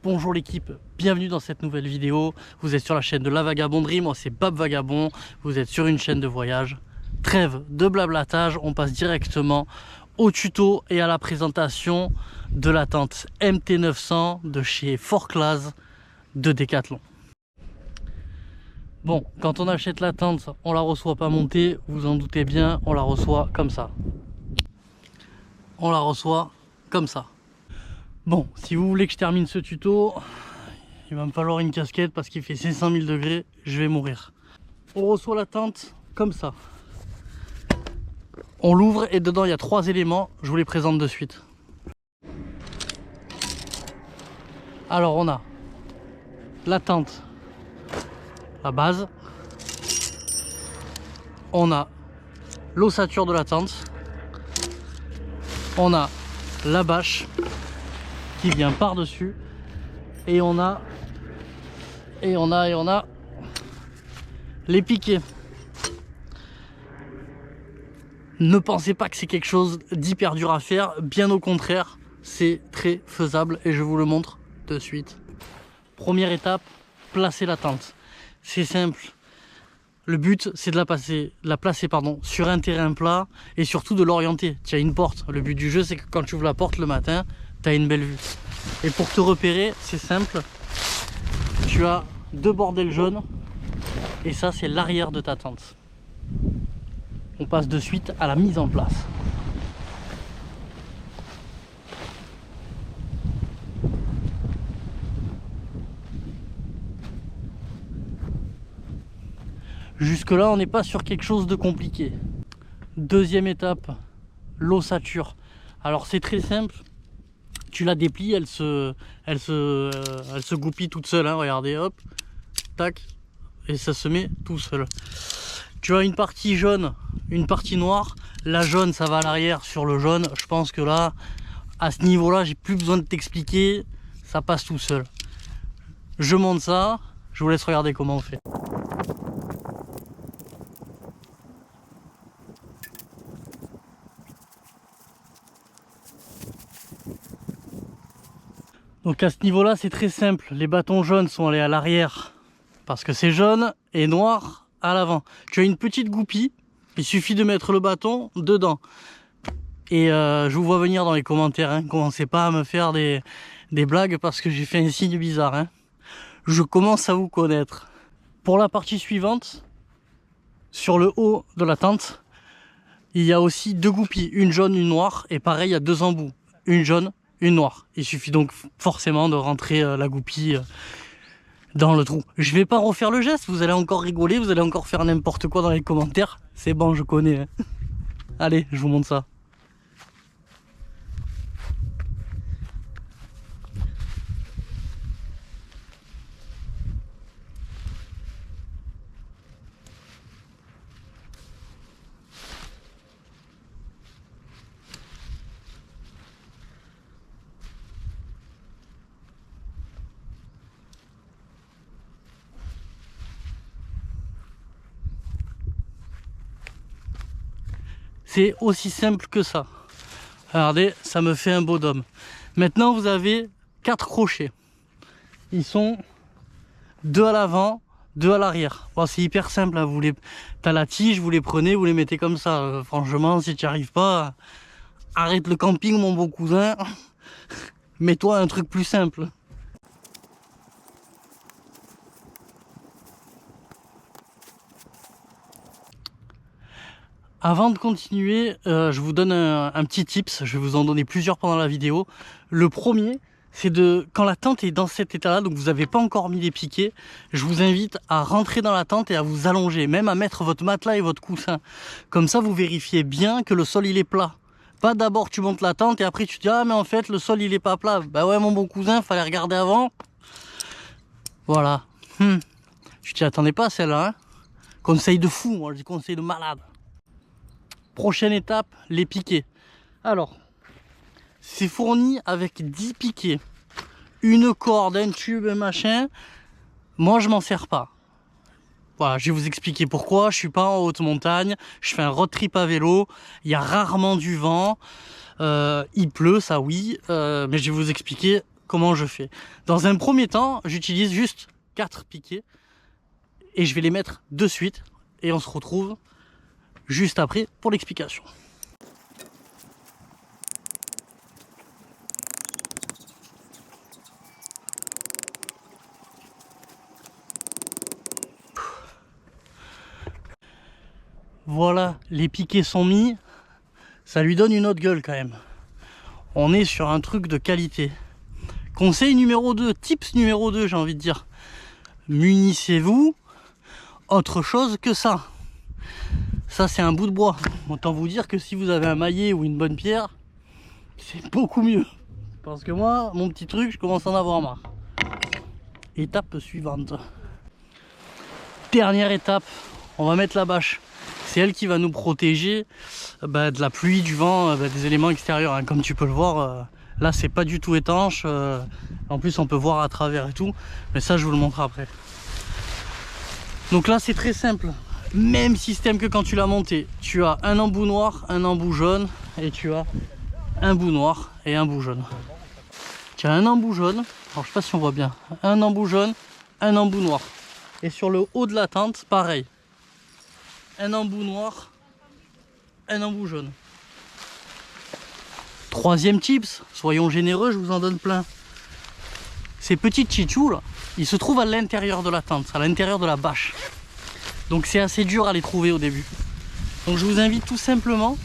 Bonjour l'équipe, bienvenue dans cette nouvelle vidéo. Vous êtes sur la chaîne de La Vagabonderie, moi c'est Bab Vagabond. Vous êtes sur une chaîne de voyage. Trêve de blablatage, on passe directement au tuto et à la présentation de la tente MT900 de chez 4Class de Decathlon. Bon, quand on achète la tente, on la reçoit pas montée, vous en doutez bien, on la reçoit comme ça. On la reçoit comme ça. Bon, si vous voulez que je termine ce tuto, il va me falloir une casquette parce qu'il fait 500 000 degrés, je vais mourir. On reçoit la tente comme ça. On l'ouvre et dedans il y a 3 éléments, je vous les présente de suite. Alors on a la tente, la base. On a l'ossature de la tente. On a la bâche qui vient par-dessus. Et on a les piquets. Ne pensez pas que c'est quelque chose d'hyper dur à faire, bien au contraire, c'est très faisable et je vous le montre de suite. Première étape, placer la tente. C'est simple. Le but, c'est de la placer sur un terrain plat et surtout de l'orienter. Tu as une porte. Le but du jeu, c'est que quand tu ouvres la porte le matin, tu as une belle vue. Et pour te repérer, c'est simple. Tu as 2 bordels jaunes et ça, c'est l'arrière de ta tente. On passe de suite à la mise en place. Jusque là, on n'est pas sur quelque chose de compliqué. Deuxième étape, l'ossature. Alors c'est très simple. Tu la déplies, elle se goupille toute seule. Hein, regardez, hop, tac, et ça se met tout seul. Tu as une partie jaune, une partie noire. La jaune, ça va à l'arrière sur le jaune. Je pense que là, à ce niveau-là, j'ai plus besoin de t'expliquer. Ça passe tout seul. Je monte ça. Je vous laisse regarder comment on fait. Donc à ce niveau-là, c'est très simple. Les bâtons jaunes sont allés à l'arrière parce que c'est jaune et noir à l'avant. Tu as une petite goupille. Il suffit de mettre le bâton dedans. Et je vous vois venir dans les commentaires. Hein. Commencez pas à me faire des blagues parce que j'ai fait un signe bizarre. Hein. Je commence à vous connaître. Pour la partie suivante, sur le haut de la tente, il y a aussi 2 goupilles. Une jaune, une noire. Et pareil, il y a 2 embouts. Une jaune, une noire. Il suffit donc forcément de rentrer la goupille dans le trou. Je vais pas refaire le geste, vous allez encore rigoler, vous allez encore faire n'importe quoi dans les commentaires. C'est bon, je connais. Hein. Allez, je vous montre ça. C'est aussi simple que ça. Regardez, ça me fait un beau dôme. Maintenant, vous avez 4 crochets. Ils sont 2 à l'avant, 2 à l'arrière. Bon, c'est hyper simple. Hein. T'as la tige, vous les prenez, vous les mettez comme ça. Franchement, si tu n'y arrives pas, arrête le camping, mon beau cousin. Mets-toi un truc plus simple. Avant de continuer, je vous donne un petit tips, je vais vous en donner plusieurs pendant la vidéo. Le premier, c'est quand la tente est dans cet état-là, donc vous n'avez pas encore mis les piquets, je vous invite à rentrer dans la tente et à vous allonger, même à mettre votre matelas et votre coussin. Comme ça, vous vérifiez bien que le sol il est plat. Pas d'abord tu montes la tente et après tu te dis ah mais en fait le sol il est pas plat. Bah ouais mon bon cousin, fallait regarder avant. Voilà. Tu t'y attendais pas celle-là, hein. Conseil de fou, moi je dis conseil de malade. Prochaine étape, les piquets. Alors, c'est fourni avec 10 piquets. Une corde, un tube, un machin. Moi, je m'en sers pas. Voilà, je vais vous expliquer pourquoi. Je suis pas en haute montagne. Je fais un road trip à vélo. Il y a rarement du vent. Il pleut, ça oui. Mais je vais vous expliquer comment je fais. Dans un premier temps, j'utilise juste 4 piquets et je vais les mettre de suite et on se retrouve juste après pour l'explication. Voilà, les piquets sont mis, ça lui donne une autre gueule quand même. On est sur un truc de qualité. Conseil numéro 2, tips numéro 2, j'ai envie de dire. Munissez-vous autre chose que ça. Ça, c'est un bout de bois. Autant vous dire que si vous avez un maillet ou une bonne pierre, c'est beaucoup mieux. Parce que moi, mon petit truc, je commence à en avoir marre. Étape suivante. Dernière étape, on va mettre la bâche. C'est elle qui va nous protéger de la pluie, du vent, des éléments extérieurs. Comme tu peux le voir, là c'est pas du tout étanche. En plus on peut voir à travers et tout. Mais ça je vous le montre après. Donc là c'est très simple. Même système que quand tu l'as monté. Tu as un embout noir, un embout jaune. Et tu as un bout noir et un bout jaune. Tu as un embout jaune. Alors je sais pas si on voit bien. Un embout jaune, un embout noir. Et sur le haut de la tente, pareil. Un embout noir, un embout jaune. Troisième tips, soyons généreux, je vous en donne plein. Ces petits tchitchous là, ils se trouvent à l'intérieur de la tente, à l'intérieur de la bâche. Donc c'est assez dur à les trouver au début. Donc je vous invite tout simplement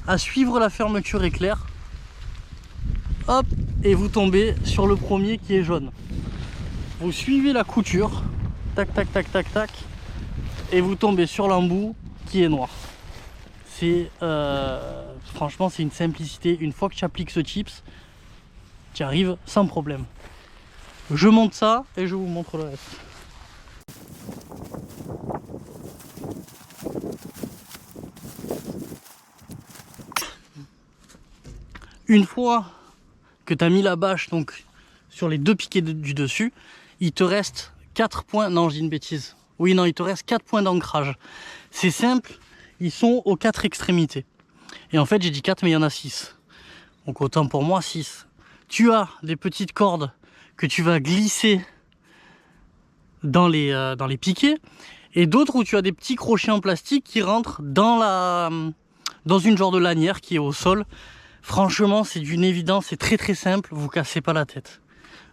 à suivre la fermeture éclair. Hop, et vous tombez sur le premier qui est jaune. Vous suivez la couture, tac tac tac tac tac, et vous tombez sur l'embout qui est noir. C'est franchement c'est une simplicité. Une fois que tu appliques ce tips, tu arrives sans problème. Je monte ça et je vous montre le reste. Une fois que tu as mis la bâche donc sur les 2 piquets du dessus, il te reste 4 points. Non, je dis une bêtise. Oui, non, il te reste 4 points d'ancrage. C'est simple, ils sont aux 4 extrémités. Et en fait, j'ai dit 4, mais il y en a 6. Donc autant pour moi, 6. Tu as des petites cordes que tu vas glisser dans les piquets. Et d'autres où tu as des petits crochets en plastique qui rentrent dans une genre de lanière qui est au sol. Franchement, c'est d'une évidence, c'est très très simple, vous cassez pas la tête.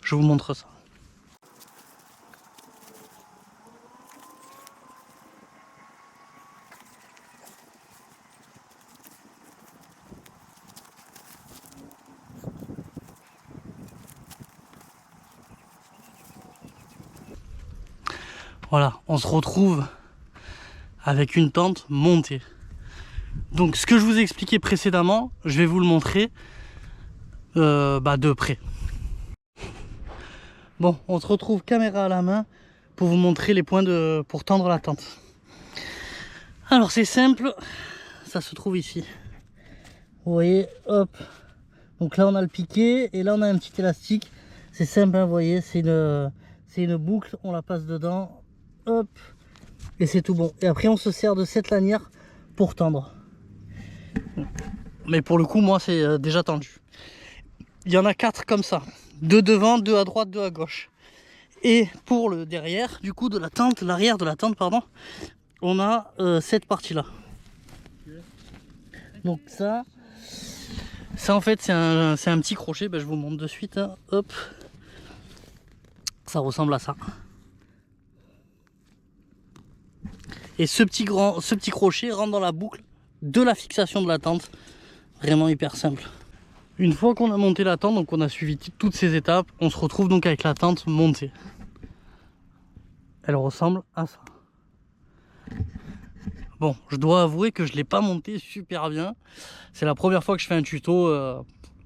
Je vous montre ça. Voilà, on se retrouve avec une tente montée. Donc ce que je vous ai expliqué précédemment, je vais vous le montrer de près. Bon, on se retrouve caméra à la main pour vous montrer les points pour tendre la tente. Alors c'est simple, ça se trouve ici. Vous voyez, hop. Donc là on a le piquet et là on a un petit élastique. C'est simple, hein, vous voyez, c'est une boucle, on la passe dedans, hop, et c'est tout bon. Et après on se sert de cette lanière pour tendre. Mais pour le coup, moi c'est déjà tendu. Il y en a 4 comme ça. 2 devant, 2 à droite, 2 à gauche. Et pour le derrière, du coup de la tente, l'arrière de la tente, pardon, on a cette partie-là. Donc ça en fait c'est un petit crochet, je vous montre de suite, hein. Hop. Ça ressemble à ça. Et ce petit crochet rentre dans la boucle de la fixation de la tente. Vraiment hyper simple. Une fois qu'on a monté la tente, donc on a suivi toutes ces étapes, on se retrouve donc avec la tente montée. Elle ressemble à ça. Bon, je dois avouer que je ne l'ai pas montée super bien. C'est la première fois que je fais un tuto.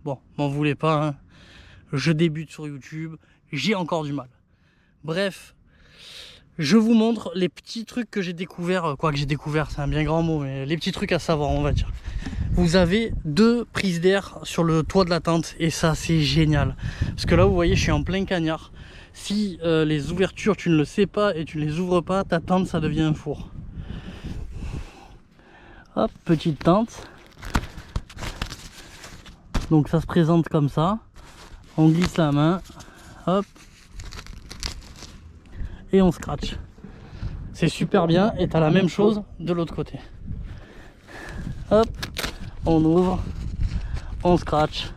Bon, m'en voulez pas, hein. Je débute sur YouTube, j'ai encore du mal. Bref, je vous montre les petits trucs que j'ai découvert. Quoi que j'ai découvert, c'est un bien grand mot, mais les petits trucs à savoir, on va dire. Vous avez 2 prises d'air sur le toit de la tente et ça c'est génial. Parce que là vous voyez, je suis en plein cagnard. Si les ouvertures tu ne le sais pas et tu ne les ouvres pas, ta tente ça devient un four. Hop, petite tente. Donc ça se présente comme ça. On glisse la main. hop, et on scratch. C'est super bien, et tu as la même chose de l'autre côté. Hop, on ouvre, on scratch.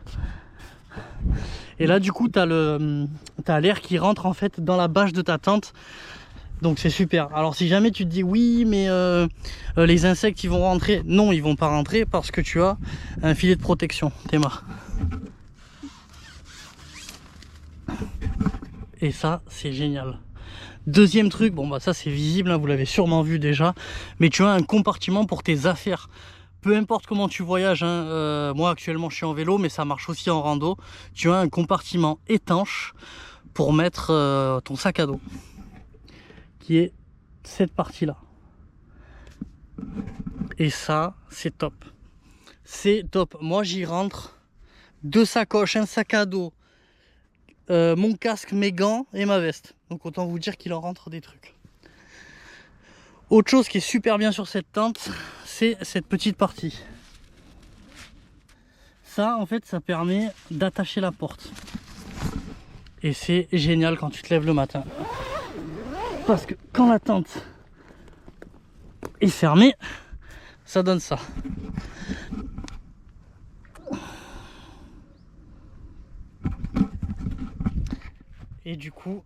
Et là du coup tu as l'air qui rentre en fait dans la bâche de ta tente. Donc c'est super. Alors si jamais tu te dis oui mais les insectes ils vont rentrer, non ils vont pas rentrer parce que tu as un filet de protection, Théma. Et ça c'est génial. Deuxième truc, bon bah ça c'est visible, hein, vous l'avez sûrement vu déjà, mais tu as un compartiment pour tes affaires. Peu importe comment tu voyages, hein, moi actuellement je suis en vélo mais ça marche aussi en rando. Tu as un compartiment étanche pour mettre ton sac à dos, qui est cette partie là. Et ça c'est top. C'est top. Moi j'y rentre 2 sacoches, un sac à dos, mon casque, mes gants et ma veste. Donc autant vous dire qu'il en rentre des trucs. Autre chose qui est super bien sur cette tente, c'est cette petite partie. Ça en fait ça permet d'attacher la porte. Et c'est génial quand tu te lèves le matin. Parce que quand la tente est fermée, ça donne ça. Et du coup,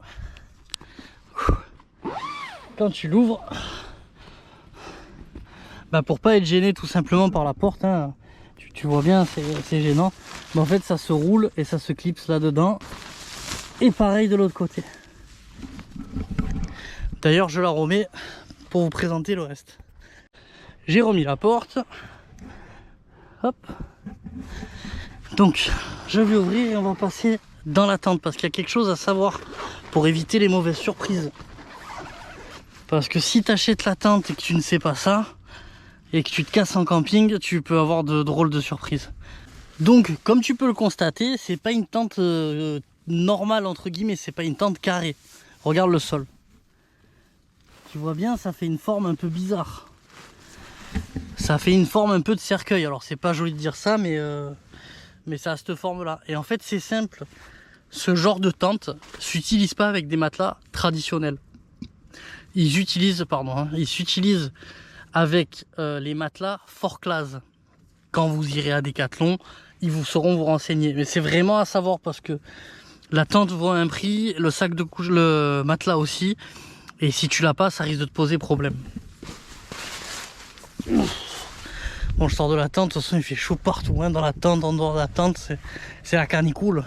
quand tu l'ouvres, bah pour pas être gêné tout simplement par la porte, hein, tu vois bien, c'est gênant. Mais en fait, ça se roule et ça se clipse là-dedans. Et pareil de l'autre côté. D'ailleurs, je la remets pour vous présenter le reste. J'ai remis la porte. Hop. Donc, je vais ouvrir et on va passer dans la tente parce qu'il y a quelque chose à savoir pour éviter les mauvaises surprises. Parce que si tu achètes la tente et que tu ne sais pas ça, et que tu te casses en camping, tu peux avoir de drôles de surprises. Donc, comme tu peux le constater, c'est pas une tente normale entre guillemets, c'est pas une tente carrée. Regarde le sol. Tu vois bien, ça fait une forme un peu bizarre. Ça fait une forme un peu de cercueil. Alors c'est pas joli de dire ça, mais ça a cette forme là. Et en fait c'est simple. Ce genre de tente s'utilise pas avec des matelas traditionnels. Ils s'utilisent avec les matelas Fort Class. Quand vous irez à Decathlon, ils vous sauront vous renseigner. Mais c'est vraiment à savoir parce que la tente vaut un prix, le sac de couche, le matelas aussi. Et si tu l'as pas, ça risque de te poser problème. Bon, je sors de la tente, de toute façon il fait chaud partout, hein, dans la tente, en dehors de la tente, c'est la canicule.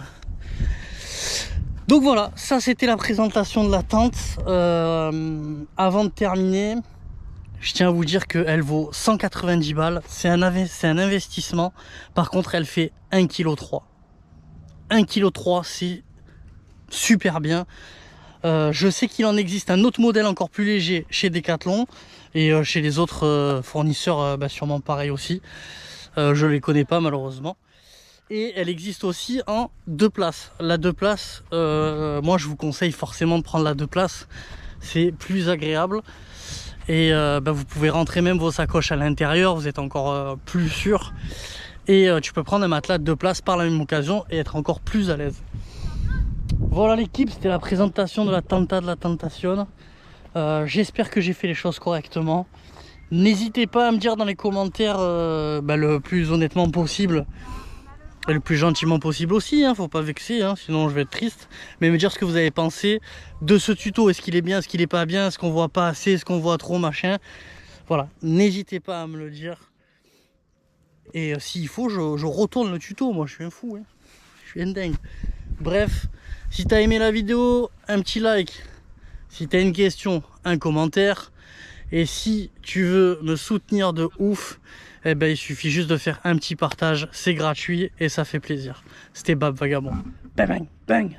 Donc voilà, ça c'était la présentation de la tente. Avant de terminer, je tiens à vous dire qu'elle vaut 190 balles. C'est un investissement. Par contre, elle fait 1,3 kg. 1,3 kg, c'est super bien. Je sais qu'il en existe un autre modèle encore plus léger chez Decathlon. Et chez les autres fournisseurs, sûrement pareil aussi. Je les connais pas malheureusement. Et elle existe aussi en 2 places. La 2 places, moi je vous conseille forcément de prendre la 2 places. C'est plus agréable. Et vous pouvez rentrer même vos sacoches à l'intérieur. Vous êtes encore plus sûr. Et tu peux prendre un matelas de 2 places par la même occasion et être encore plus à l'aise. Voilà l'équipe, c'était la présentation de la Tenta de la Tentation. J'espère que j'ai fait les choses correctement. N'hésitez pas à me dire dans les commentaires le plus honnêtement possible et le plus gentiment possible aussi, hein, faut pas vexer, hein, sinon je vais être triste. Mais me dire ce que vous avez pensé de ce tuto. Est-ce qu'il est bien, est-ce qu'il est pas bien, est-ce qu'on voit pas assez, est-ce qu'on voit trop, machin. Voilà, n'hésitez pas à me le dire. Et s'il faut, je retourne le tuto. Moi je suis un fou, hein. Je suis un dingue. Bref, si tu as aimé la vidéo, un petit like. Si tu as une question, un commentaire. Et si tu veux me soutenir de ouf, eh ben, il suffit juste de faire un petit partage. C'est gratuit et ça fait plaisir. C'était Bab Vagabond. Bang, bang, bang.